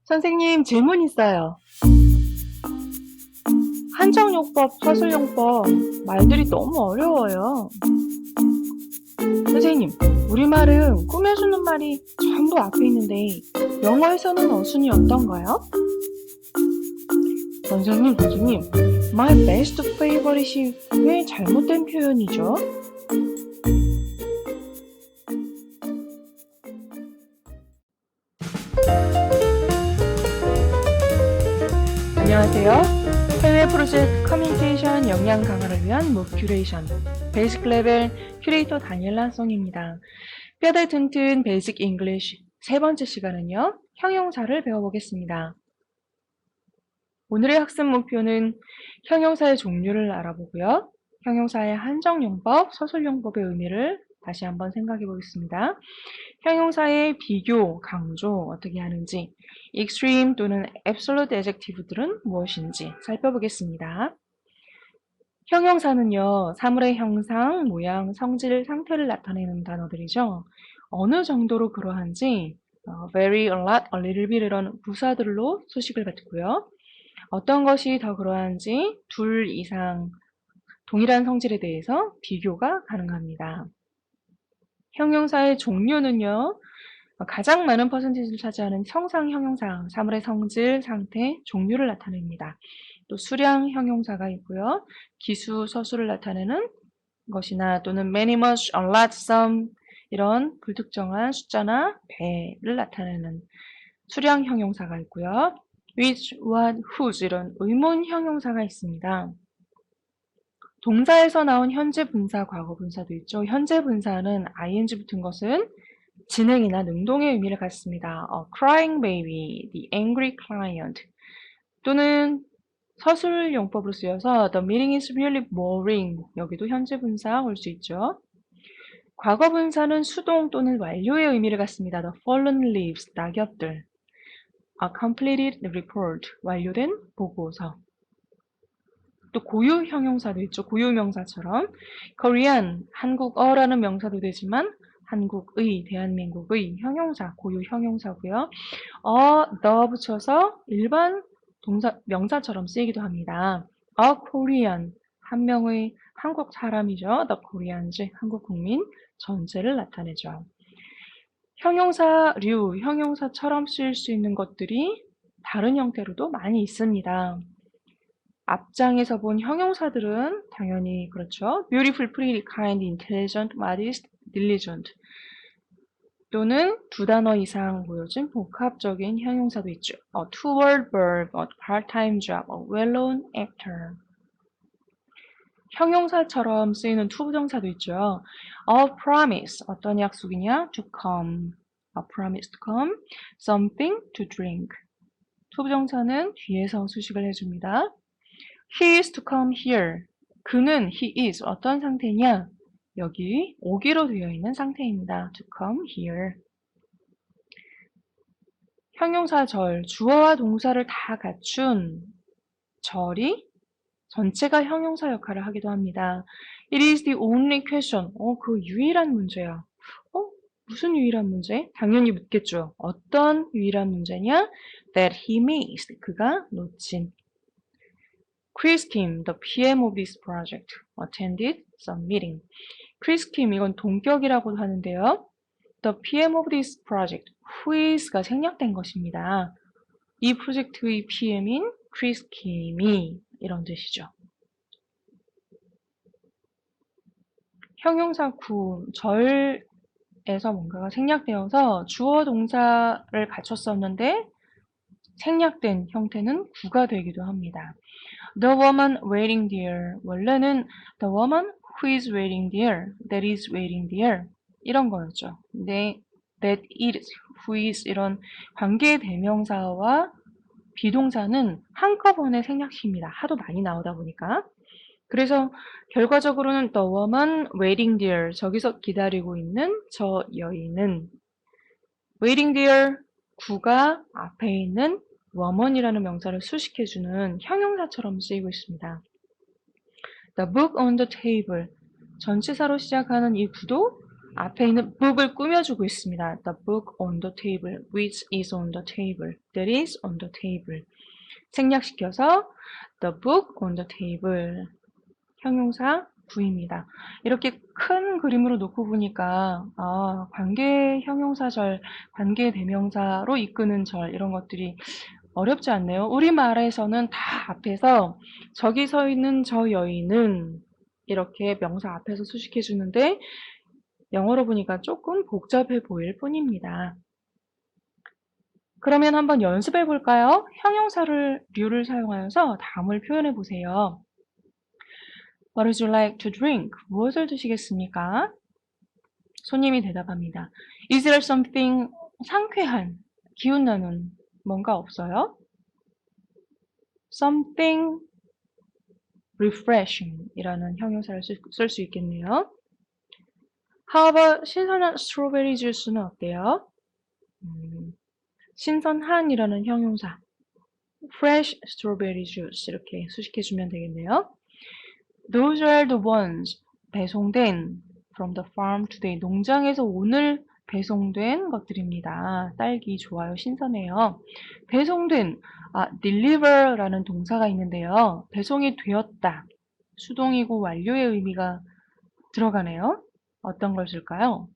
선생님, 질문 있어요. 한정용법, 서술용법, 말들이 너무 어려워요. 선생님, 우리말은 꾸며주는 말이 전부 앞에 있는데 영어에서는 어순이 어떤가요? 선생님, my best favorite이 왜 잘못된 표현이죠? 안녕하세요. 해외 프로젝트 커뮤니케이션 역량 강화를 위한 목 큐레이션 베이직 레벨 큐레이터 다니엘라 송입니다. 뼈대 튼튼 베이직 잉글리쉬 세 번째 시간은요. 형용사를 배워보겠습니다. 오늘의 학습 목표는 형용사의 종류를 알아보고요. 형용사의 한정용법, 서술용법의 의미를 다시 한번 생각해 보겠습니다. 형용사의 비교, 강조 어떻게 하는지, extreme 또는 absolute adjective들은 무엇인지 살펴보겠습니다. 형용사는요, 사물의 형상, 모양, 성질, 상태를 나타내는 단어들이죠. 어느 정도로 그러한지 very, a lot, a little bit 이런 부사들로 수식을 갖고요. 어떤 것이 더 그러한지 둘 이상 동일한 성질에 대해서 비교가 가능합니다. 형용사의 종류는요. 가장 많은 퍼센티지를 차지하는 형상 형용사, 사물의 성질, 상태, 종류를 나타냅니다. 또 수량 형용사가 있고요. 기수, 서술을 나타내는 것이나 또는 many, much, a lot, some 이런 불특정한 숫자나 배를 나타내는 수량 형용사가 있고요. which, what, whose 이런 의문 형용사가 있습니다. 동사에서 나온 현재 분사, 과거 분사도 있죠. 현재 분사는 ing 붙은 것은 진행이나 능동의 의미를 갖습니다. A crying baby, the angry client 또는 서술 용법으로 쓰여서 the meeting is really boring 여기도 현재 분사 올 수 있죠. 과거 분사는 수동 또는 완료의 의미를 갖습니다. The fallen leaves, 낙엽들 A completed report, 완료된 보고서 또 고유 형용사도 있죠. 고유 명사처럼 Korean, 한국어라는 명사도 되지만 한국의, 대한민국의 형용사, 고유 형용사고요. the 붙여서 일반 동사, 명사처럼 쓰이기도 합니다. A Korean, 한 명의 한국 사람이죠. The Koreans, 한국 국민 전체를 나타내죠. 형용사류, 형용사처럼 쓰일 수 있는 것들이 다른 형태로도 많이 있습니다. 앞장에서 본 형용사들은 당연히 그렇죠. beautiful, pretty, kind, intelligent, modest, diligent 또는 두 단어 이상 모여진 복합적인 형용사도 있죠. A two-word verb, a part-time job, a well-known actor. 형용사처럼 쓰이는 투부정사도 있죠. A promise, 어떤 약속이냐? To come, a promise to come, something to drink. 투부정사는 뒤에서 수식을 해줍니다. He is to come here. 그는 he is 어떤 상태냐? 여기 오기로 되어 있는 상태입니다. To come here. 형용사절, 주어와 동사를 다 갖춘 절이 전체가 형용사 역할을 하기도 합니다. It is the only question. 그 유일한 문제야. 무슨 유일한 문제? 당연히 묻겠죠. 어떤 유일한 문제냐? That he missed. 그가 놓친. Chris Kim, the PM of this project, attended some meeting. Chris Kim, 이건 동격이라고도 하는데요. The PM of this project, who is가 생략된 것입니다. 이 프로젝트의 PM인 Chris Kim이 이런 뜻이죠. 형용사 구, 절에서 뭔가가 생략되어서 주어 동사를 갖췄었는데 생략된 형태는 구가 되기도 합니다. The woman waiting there. 원래는 the woman who is waiting there, that is waiting there 이런 거였죠. 근데 that is, who is 이런 관계 대명사와 비동사는 한꺼번에 생략시킵니다. 하도 많이 나오다 보니까. 그래서 결과적으로는 the woman waiting there, 저기서 기다리고 있는 저 여인은 waiting there, 구가 앞에 있는 woman이라는 명사를 수식해주는 형용사처럼 쓰이고 있습니다. The book on the table, 전치사로 시작하는 이 구도 앞에 있는 book을 꾸며주고 있습니다. The book on the table, which is on the table, that is on the table. 생략시켜서 the book on the table. 형용사 구입니다. 이렇게 큰 그림으로 놓고 보니까 관계 형용사절, 관계 대명사로 이끄는 절 이런 것들이 어렵지 않네요. 우리말에서는 다 앞에서 저기 서 있는 저 여인은 이렇게 명사 앞에서 수식해 주는데 영어로 보니까 조금 복잡해 보일 뿐입니다. 그러면 한번 연습해 볼까요? 형용사를 사용하여서 다음을 표현해 보세요. What would you like to drink? 무엇을 드시겠습니까? 손님이 대답합니다. Is there something 상쾌한, 기운나는 뭔가 없어요? Something refreshing 이라는 형용사를 쓸 수 있겠네요. How about 신선한 스트로베리 주스는 어때요? 신선한이라는 형용사 fresh strawberry juice 이렇게 수식해주면 되겠네요. Those are the ones 배송된 from the farm today 농장에서 오늘 배송된 것들입니다. 딸기 좋아요, 신선해요. 배송된 deliver라는 동사가 있는데요. 배송이 되었다. 수동이고 완료의 의미가 들어가네요. 어떤 걸 쓸까요?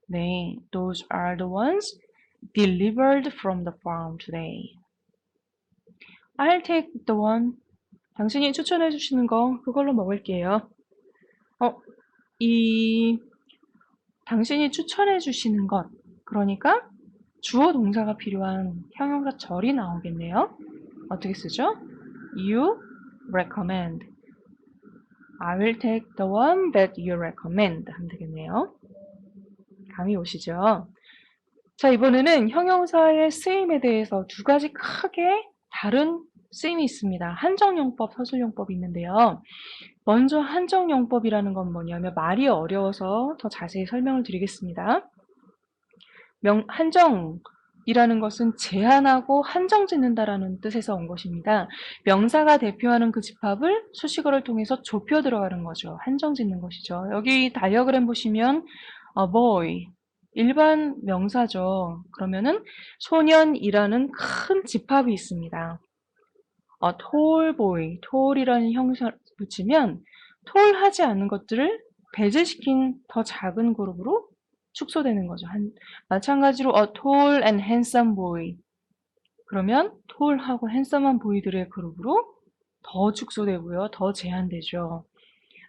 네, those are the ones delivered from the farm today. I'll take the one. 당신이 추천해 주시는 거 그걸로 먹을게요. 당신이 추천해 주시는 것. 그러니까 주어 동사가 필요한 형용사 절이 나오겠네요. 어떻게 쓰죠? You recommend. I will take the one that you recommend 하면 되겠네요. 감이 오시죠? 자, 이번에는 형용사의 쓰임에 대해서 두 가지 크게 다른 쓰임이 있습니다. 한정용법, 서술용법이 있는데요. 먼저 한정용법이라는 건 뭐냐면 말이 어려워서 더 자세히 설명을 드리겠습니다. 한정이라는 것은 제한하고 한정짓는다라는 뜻에서 온 것입니다. 명사가 대표하는 그 집합을 수식어를 통해서 좁혀 들어가는 거죠. 한정짓는 것이죠. 여기 다이어그램 보시면 a boy, 일반 명사죠. 그러면은 소년이라는 큰 집합이 있습니다. tall boy, tall이라는 형용사를 붙이면 tall하지 않은 것들을 배제시킨 더 작은 그룹으로 축소되는 거죠. 마찬가지로 a tall and handsome boy. 그러면 tall하고 handsome한 보이들의 그룹으로 더 축소되고요. 더 제한되죠.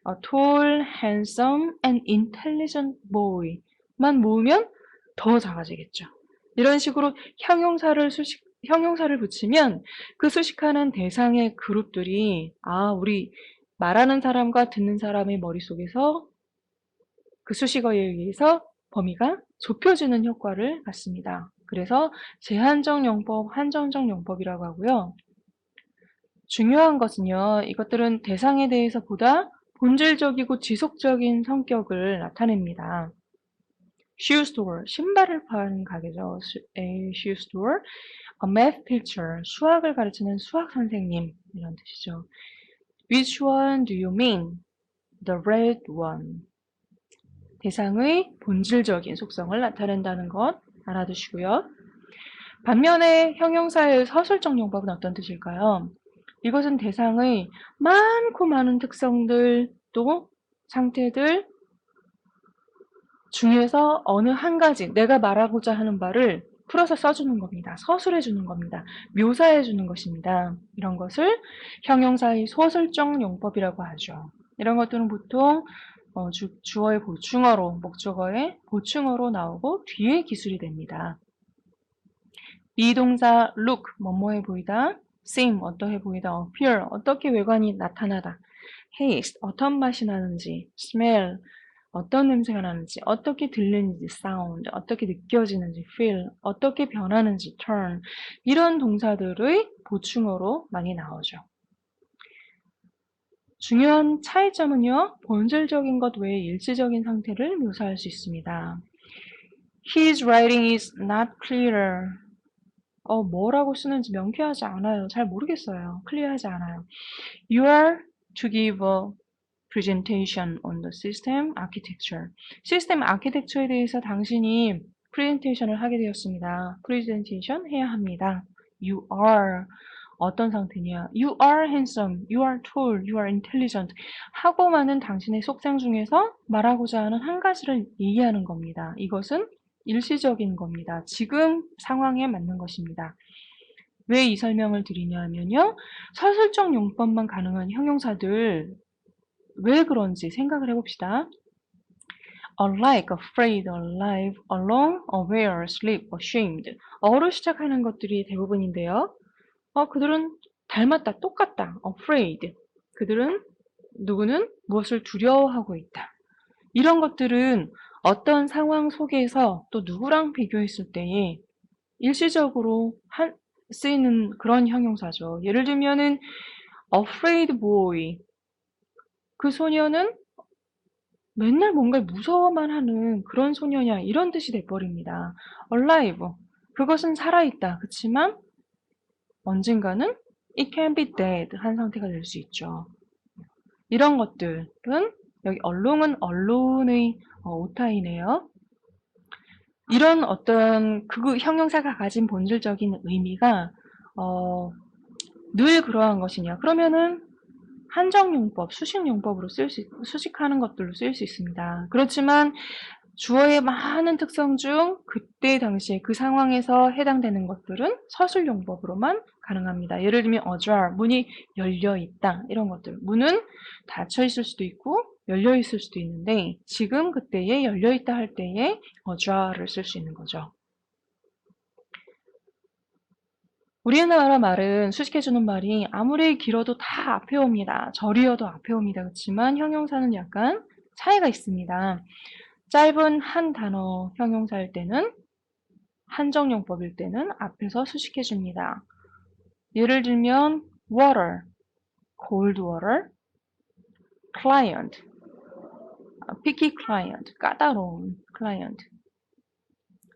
a tall, handsome and intelligent boy만 모으면 더 작아지겠죠. 이런 식으로 형용사를 붙이면 그 수식하는 대상의 그룹들이 우리 말하는 사람과 듣는 사람의 머릿속에서 그 수식어에 의해서 범위가 좁혀지는 효과를 갖습니다. 그래서 제한적 용법, 한정적 용법이라고 하고요. 중요한 것은요. 이것들은 대상에 대해서 보다 본질적이고 지속적인 성격을 나타냅니다. shoe store, 신발을 파는 가게죠. A shoe store. A math teacher, 수학을 가르치는 수학 선생님 이런 뜻이죠. Which one do you mean? The red one. 대상의 본질적인 속성을 나타낸다는 것 알아두시고요. 반면에 형용사의 서술적 용법은 어떤 뜻일까요? 이것은 대상의 많고 많은 특성들 또 상태들 중에서 어느 한 가지 내가 말하고자 하는 바를 풀어서 써주는 겁니다. 서술해주는 겁니다. 묘사해주는 것입니다. 이런 것을 형용사의 소설적 용법이라고 하죠. 이런 것들은 보통 주어의 보충어로, 목적어의 보충어로 나오고 뒤에 기술이 됩니다. 비동사 look, 뭐뭐해 보이다. seem, 어떠해 보이다. appear, 어떻게 외관이 나타나다. taste, 어떤 맛이 나는지. smell, 어떤 냄새가 나는지, 어떻게 들리는지, sound, 어떻게 느껴지는지, feel, 어떻게 변하는지, turn, 이런 동사들의 보충어로 많이 나오죠. 중요한 차이점은요, 본질적인 것 외에 일시적인 상태를 묘사할 수 있습니다. His writing is not clear. 뭐라고 쓰는지 명쾌하지 않아요. 잘 모르겠어요. 클리어하지 않아요. You are to give a presentation on the system architecture. 시스템 아키텍처에 대해서 당신이 프레젠테이션을 하게 되었습니다. 프레젠테이션 해야 합니다. You are 어떤 상태냐? You are handsome, you are tall, you are intelligent. 하고 많은 당신의 속상 중에서 말하고자 하는 한 가지를 얘기하는 겁니다. 이것은 일시적인 겁니다. 지금 상황에 맞는 것입니다. 왜 이 설명을 드리냐 하면요. 서술적 용법만 가능한 형용사들 왜 그런지 생각을 해봅시다. Unlike, afraid, alive, alone, aware, asleep, ashamed. 어로 시작하는 것들이 대부분인데요. 그들은 닮았다, 똑같다. afraid. 그들은 누구는 무엇을 두려워하고 있다. 이런 것들은 어떤 상황 속에서 또 누구랑 비교했을 때에 일시적으로 쓰이는 그런 형용사죠. 예를 들면은 afraid boy. 그 소녀는 맨날 뭔가 무서워만 하는 그런 소녀냐 이런 뜻이 돼버립니다. alive. 그것은 살아있다. 그치만 언젠가는 it can be dead 한 상태가 될 수 있죠. 이런 것들은 여기 along은 allone의 오타이네요. 이런 어떤 그 형용사가 가진 본질적인 의미가 늘 그러한 것이냐. 그러면은 한정용법, 수식용법으로 수식하는 것들로 쓰일 수 있습니다. 그렇지만 주어의 많은 특성 중 그때 당시에 그 상황에서 해당되는 것들은 서술용법으로만 가능합니다. 예를 들면 ajar, 문이 열려 있다 이런 것들. 문은 닫혀 있을 수도 있고 열려 있을 수도 있는데 지금 그때에 열려 있다 할 때에 ajar를 쓸 수 있는 거죠. 우리나라 말은 수식해주는 말이 아무리 길어도 다 앞에 옵니다. 절이어도 앞에 옵니다. 그렇지만 형용사는 약간 차이가 있습니다. 짧은 한 단어 형용사일 때는 한정용법일 때는 앞에서 수식해줍니다. 예를 들면 water, cold water, client, picky client, 까다로운 client,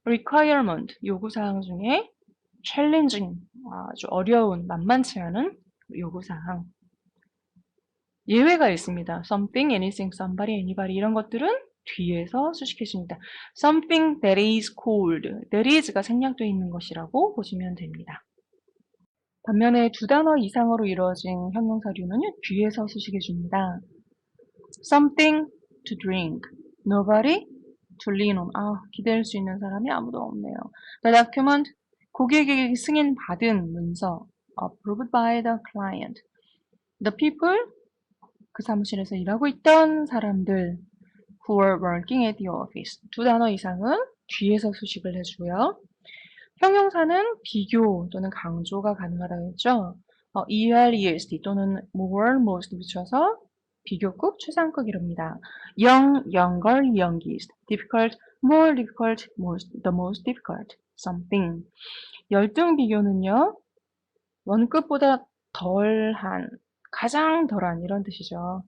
requirement, 요구사항 중에 challenging, 아주 어려운, 만만치 않은 요구사항. 예외가 있습니다. something, anything, somebody, anybody 이런 것들은 뒤에서 수식해줍니다. something that is cold, that is가 생략되어 있는 것이라고 보시면 됩니다. 반면에 두 단어 이상으로 이루어진 형용사류는 뒤에서 수식해줍니다. something to drink, nobody to lean on. 기댈 수 있는 사람이 아무도 없네요. The document, 고객에게 승인받은 문서, approved by the client. The people, 그 사무실에서 일하고 있던 사람들, who were working at the office. 두 단어 이상은 뒤에서 수식을 해주고요. 형용사는 비교 또는 강조가 가능하다고 했죠. ER, ESD 또는 more, most 붙여서 비교급, 추상급 이릅니다. young, younger, youngest, difficult, more difficult, the most difficult, something. 열등 비교는요, 원급보다 덜한, 가장 덜한 이런 뜻이죠.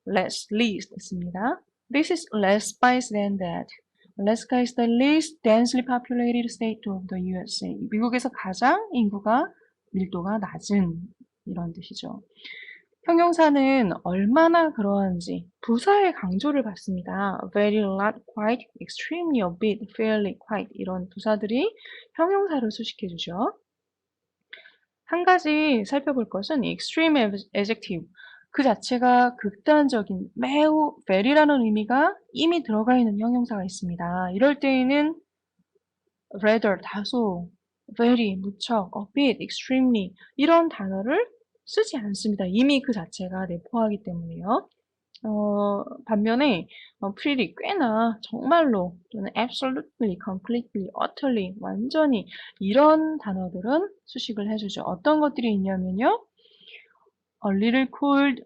less, least 있습니다. This is less spice than that. Alaska is the least densely populated state of the USA. 미국에서 가장 인구가 밀도가 낮은 이런 뜻이죠. 형용사는 얼마나 그러한지 부사의 강조를 받습니다. very, lot, quite, extremely, a bit, fairly, quite 이런 부사들이 형용사를 수식해주죠. 한 가지 살펴볼 것은 extreme adjective. 그 자체가 극단적인, 매우, very라는 의미가 이미 들어가 있는 형용사가 있습니다. 이럴 때에는 rather, 다소, very, 무척, a bit, extremely 이런 단어를 쓰지 않습니다. 이미 그 자체가 내포하기 때문에요. 반면에 pretty, 꽤나, 정말로 또는 absolutely, completely, utterly, 완전히 이런 단어들은 수식을 해주죠. 어떤 것들이 있냐면요. a little cold,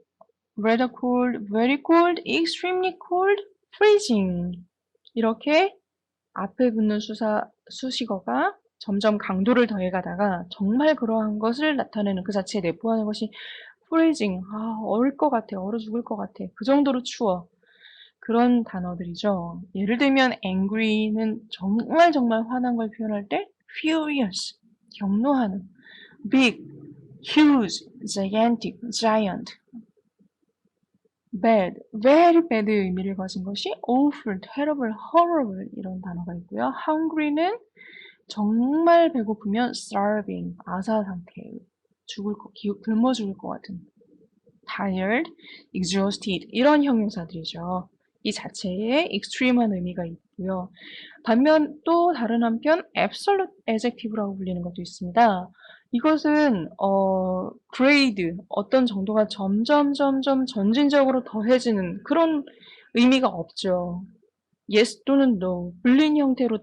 rather cold, very cold, extremely cold, freezing. 이렇게 앞에 붙는 수식어가 점점 강도를 더해가다가 정말 그러한 것을 나타내는 그 자체에 내포하는 것이 freezing. 얼을 것 같아, 얼어 죽을 것 같아. 그 정도로 추워. 그런 단어들이죠. 예를 들면 angry는 정말 화난 걸 표현할 때 furious, 경노하는, big, huge, gigantic, giant. bad, very bad의 의미를 가진 것이 awful, terrible, horrible 이런 단어가 있고요. hungry는 정말 배고프면 starving, 아사 상태, 굶어 죽을 것 같은 tired, exhausted 이런 형용사들이죠. 이 자체에 extreme한 의미가 있고요. 반면 또 다른 한편 absolute adjective라고 불리는 것도 있습니다. 이것은 grade, 어떤 정도가 점점 점진적으로 더해지는 그런 의미가 없죠. yes 또는 no, 불린 형태로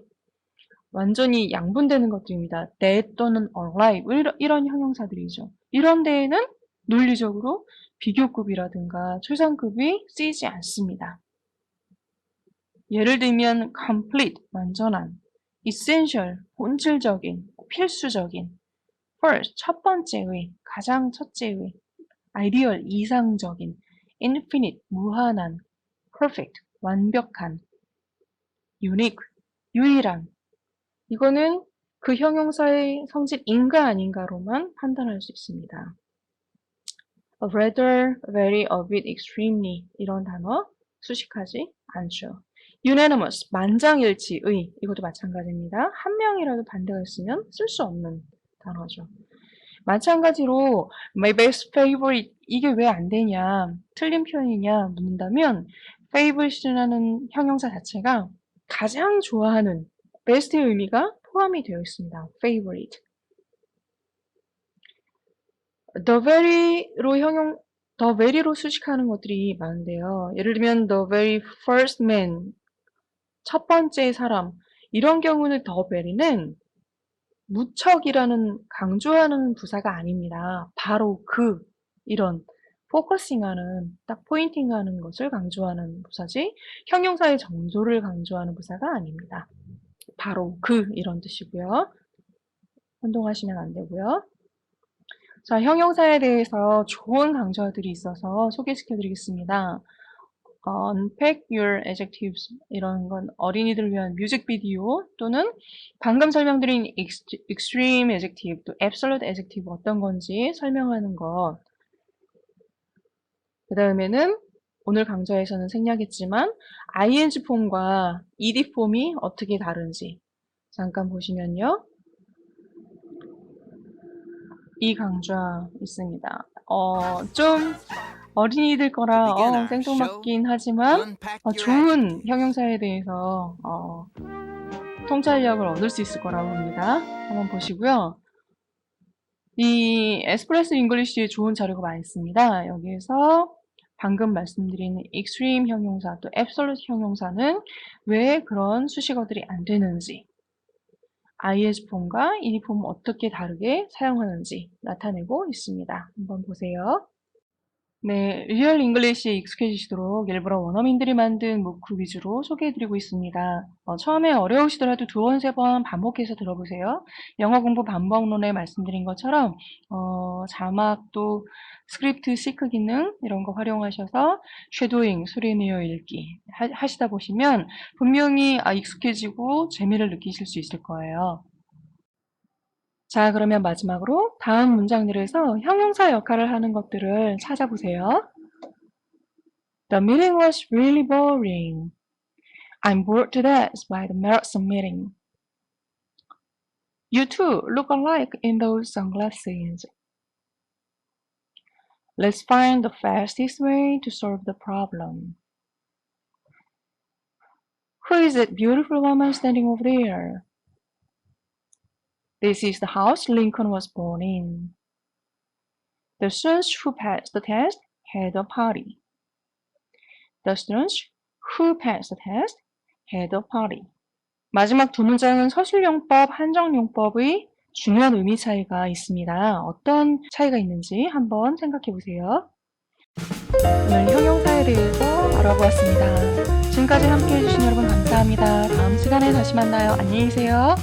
완전히 양분되는 것들입니다. dead 또는 alive 이런 형용사들이죠. 이런 데에는 논리적으로 비교급이라든가 초상급이 쓰이지 않습니다. 예를 들면 complete, 완전한, essential, 본질적인, 필수적인, first, 첫 번째의, 가장 첫째의, ideal, 이상적인, infinite, 무한한, perfect, 완벽한, unique, 유일한. 이거는 그 형용사의 성질인가 아닌가로만 판단할 수 있습니다. rather, very, a bit, extremely 이런 단어 수식하지 않죠. unanimous, 만장일치의 이것도 마찬가지입니다. 한 명이라도 반대가 있으면 쓸 수 없는 단어죠. 마찬가지로 my best favorite 이게 왜 안 되냐, 틀린 표현이냐 묻는다면 favorite라는 형용사 자체가 가장 좋아하는 best의 의미가 포함이 되어 있습니다. favorite. the very로 수식하는 것들이 많은데요. 예를 들면 the very first man, 첫 번째 사람 이런 경우는 the very는 무척이라는 강조하는 부사가 아닙니다. 바로 그 이런 포커싱하는 딱 포인팅하는 것을 강조하는 부사지 형용사의 정조를 강조하는 부사가 아닙니다. 바로 그 이런 뜻이고요. 혼동하시면 안 되고요. 자, 형용사에 대해서 좋은 강조어들이 있어서 소개시켜 드리겠습니다. unpack your adjectives 이런 건 어린이들을 위한 뮤직비디오 또는 방금 설명드린 extreme adjective 또 absolute adjective 어떤 건지 설명하는 것. 그 다음에는 오늘 강좌에서는 생략했지만 ing 폼과 ed 폼이 어떻게 다른지 잠깐 보시면요. 이 강좌 있습니다. 좀 어린이들 거라 생뚱맞긴 하지만 좋은 형용사에 대해서 통찰력을 얻을 수 있을 거라고 봅니다. 한번 보시고요. 이 에스프레소 잉글리시에 좋은 자료가 많이 있습니다. 여기에서 방금 말씀드린 extreme 형용사 또 absolute 형용사는 왜 그런 수식어들이 안 되는지 ing 폼과 ed 폼 어떻게 다르게 사용하는지 나타내고 있습니다. 한번 보세요. 네, 리얼 잉글리시에 익숙해지시도록 일부러 원어민들이 만든 문구 위주로 소개해드리고 있습니다. 처음에 어려우시더라도 2번, 3번 반복해서 들어보세요. 영어 공부 반복론에 말씀드린 것처럼 자막도 스크립트 시크 기능 이런 거 활용하셔서 쉐도잉, 소리내어 읽기 하시다 보시면 분명히 익숙해지고 재미를 느끼실 수 있을 거예요. 자, 그러면 마지막으로 다음 문장들에서 형용사 역할을 하는 것들을 찾아보세요. The meeting was really boring. I'm bored to death by the marathon meeting. You two look alike in those sunglasses. Let's find the fastest way to solve the problem. Who is that beautiful woman standing over there? This is the house Lincoln was born in. The students who passed the test had a party. The students who passed the test had a party. 마지막 두 문장은 서술용법, 한정용법의 중요한 의미 차이가 있습니다. 어떤 차이가 있는지 한번 생각해 보세요. 오늘 형용사에 대해서 알아보았습니다. 지금까지 함께 해주신 여러분 감사합니다. 다음 시간에 다시 만나요. 안녕히 계세요.